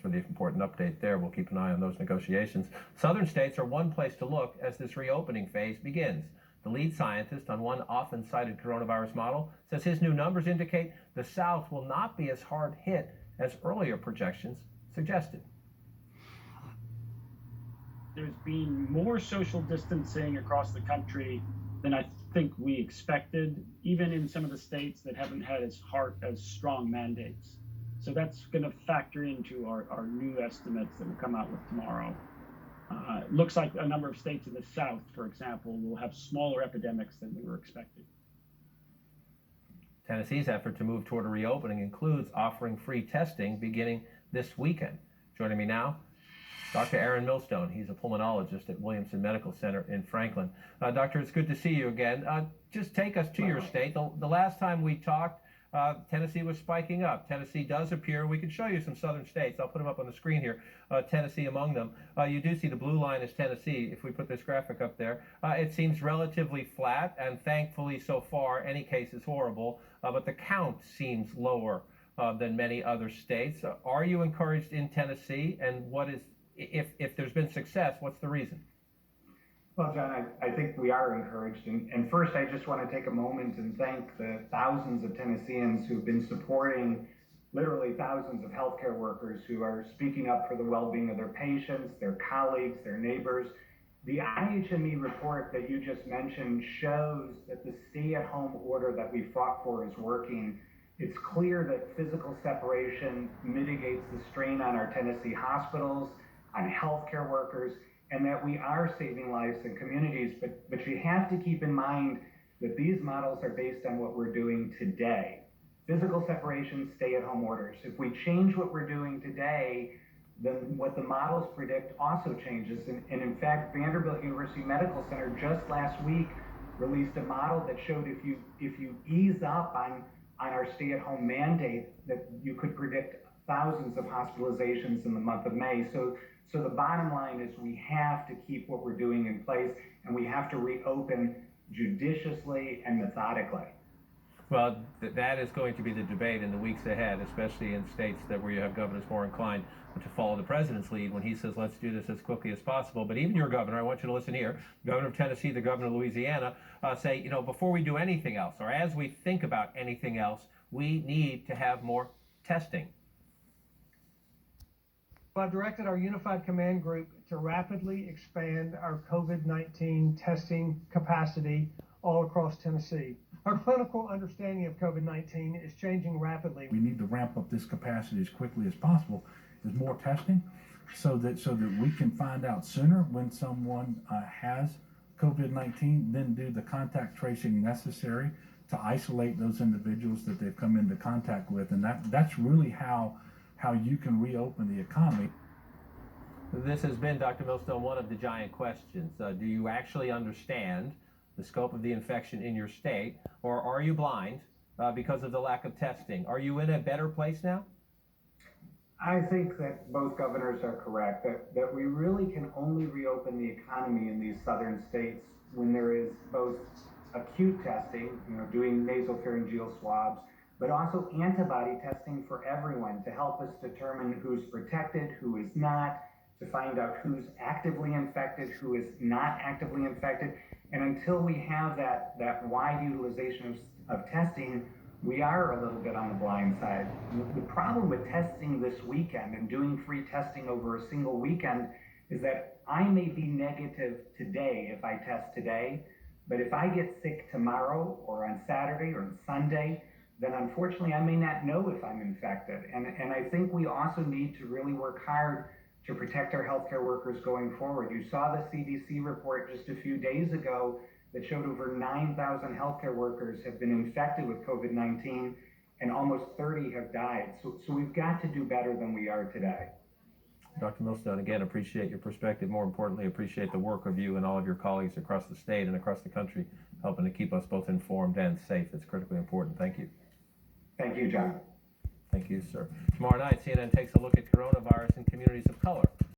for the important update there. We'll keep an eye on those negotiations. Southern states are one place to look as this reopening phase begins. The lead scientist on one often cited coronavirus model says his new numbers indicate the South will not be as hard hit as earlier projections suggested. There's been more social distancing across the country than I think we expected, even in some of the states that haven't had as strong mandates. So that's going to factor into our new estimates that will come out with tomorrow. It looks like a number of states in the South, for example, will have smaller epidemics than we were expecting. Tennessee's effort to move toward a reopening includes offering free testing beginning this weekend. Joining me now, Dr. Aaron Millstone. He's a pulmonologist at Williamson Medical Center in Franklin. Doctor, it's good to see you again. Just take us to your state. The last time we talked, Tennessee was spiking up. Tennessee does appear, we can show you some southern states. I'll put them up on the screen here, Tennessee among them. You do see the blue line is Tennessee. If we put this graphic up there, it seems relatively flat, and thankfully so far, any case is horrible, but the count seems lower than many other states. Are you encouraged in Tennessee, and what is, if there's been success, what's the reason? Well, John, I think we are encouraged. And first, I just want to take a moment and thank the thousands of Tennesseans who've been supporting literally thousands of healthcare workers who are speaking up for the well-being of their patients, their colleagues, their neighbors. The IHME report that you just mentioned shows that the stay-at-home order that we fought for is working. It's clear that physical separation mitigates the strain on our Tennessee hospitals, on healthcare workers, and that we are saving lives in communities. But you have to keep in mind that these models are based on what we're doing today. Physical separation, stay-at-home orders. If we change what we're doing today, then what the models predict also changes. And in fact, Vanderbilt University Medical Center just last week released a model that showed if you ease up on our stay-at-home mandate, that you could predict thousands of hospitalizations in the month of May. So the bottom line is we have to keep what we're doing in place, and we have to reopen judiciously and methodically. Well, that is going to be the debate in the weeks ahead, especially in states where you have governors more inclined to follow the president's lead when he says, let's do this as quickly as possible. But even your governor, I want you to listen here, Governor of Tennessee, the governor of Louisiana, say, before we do anything else, or as we think about anything else, we need to have more testing. I've directed our Unified Command Group to rapidly expand our COVID-19 testing capacity all across Tennessee. Our clinical understanding of COVID-19 is changing rapidly. We need to ramp up this capacity as quickly as possible. There's more testing so that we can find out sooner when someone has COVID-19, then do the contact tracing necessary to isolate those individuals that they've come into contact with. And that's really how you can reopen the economy. This has been, Dr. Millstone, one of the giant questions. Do you actually understand the scope of the infection in your state, or are you blind because of the lack of testing? Are you in a better place now? I think that both governors are correct, that we really can only reopen the economy in these southern states when there is both acute testing, doing nasopharyngeal swabs, but also antibody testing for everyone to help us determine who's protected, who is not, to find out who's actively infected, who is not actively infected. And until we have that wide utilization of testing, we are a little bit on the blind side. The problem with testing this weekend and doing free testing over a single weekend is that I may be negative today if I test today, but if I get sick tomorrow or on Saturday or on Sunday, then unfortunately I may not know if I'm infected. And I think we also need to really work hard to protect our healthcare workers going forward. You saw the CDC report just a few days ago that showed over 9,000 healthcare workers have been infected with COVID-19 and almost 30 have died. So we've got to do better than we are today. Dr. Millstone, again, appreciate your perspective. More importantly, appreciate the work of you and all of your colleagues across the state and across the country, helping to keep us both informed and safe. It's critically important. Thank you. Thank you, John. Thank you, sir. Tomorrow night, CNN takes a look at coronavirus in communities of color.